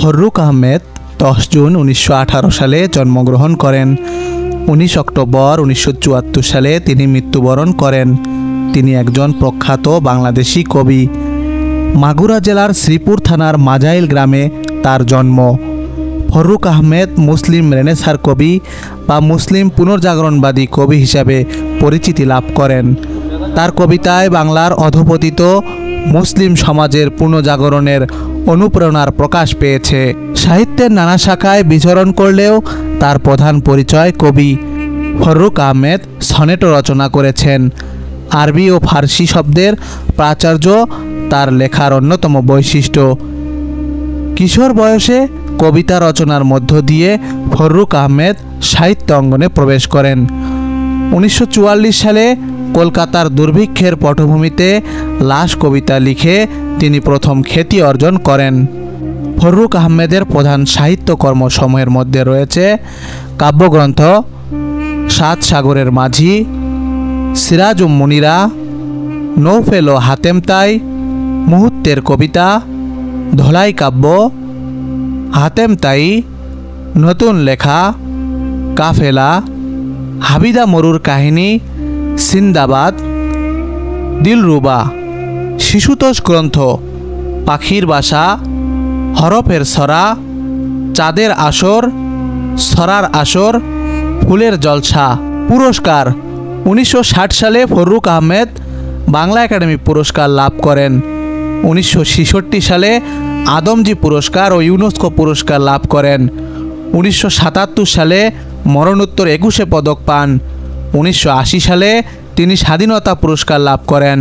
Farrukh Ahmed 10 June 1918 সালে জন্মগ্রহণ করেন। 19 অক্টোবর 1974 সালে তিনি মৃত্যুবরণ করেন। তিনি একজন প্রখ্যাত বাংলাদেশি কবি। মাগুরা জেলার শ্রীপুর থানার মাজাইল গ্রামে তার জন্ম। ফররুক আহমেদ মুসলিম রেনেসাঁর কবি বা মুসলিম পুনর্জাগরণবাদী কবি হিসাবে পরিচিতি লাভ করেন। তার কবিতায় বাংলার অধঃপতিত মুসলিম সমাজের পুনর্জাগরণের অনুপ্রেরণার প্রকাশ পেয়েছে। সাহিত্যের নানা শাখায় বিচরণ করলেও তার প্রধান পরিচয় কবি। ফররুক আহমেদ সনেটও রচনা করেছেন। আরবি ও ফার্সি শব্দের প্রাচুর্য তার লেখার অন্যতম বৈশিষ্ট্য। কিশোর বয়সে কবিতা রচনার মধ্য দিয়ে ফররুক আহমেদ সাহিত্য অঙ্গনে প্রবেশ করেন। 1944 সালে কলকাতার দুর্ভিক্ষের পটভূমিতে লাশ কবিতা লিখে তিনি প্রথম খ্যাতি অর্জন করেন। ফররুক আহমেদের প্রধান সাহিত্যকর্মসমূহের মধ্যে রয়েছে কাব্যগ্রন্থ সাত সাগরের মাঝি, সিরাজ মুনিরা, নৌফেল ও হাতেমতাই, মুহূর্তের কবিতা, ধলাই কাব্য, হাতেমতাই, নতুন লেখা, কাফেলা, হাবিদা মরুর কাহিনী, সিন্দাবাদ, দিলরুবা, শিশুতোষ গ্রন্থ, পাখির বাসা, হরফের সরা, চাঁদের আসর, সরার আসর, ফুলের জলসা। পুরস্কার: 1960 সালে ফররুক আহমেদ বাংলা একাডেমি পুরস্কার লাভ করেন। 1966 সালে আদমজী পুরস্কার ও ইউনেস্কো পুরস্কার লাভ করেন। 1977 সালে মরণোত্তর 21 পদক পান। 1980 সালে তিনি স্বাধীনতা পুরস্কার লাভ করেন।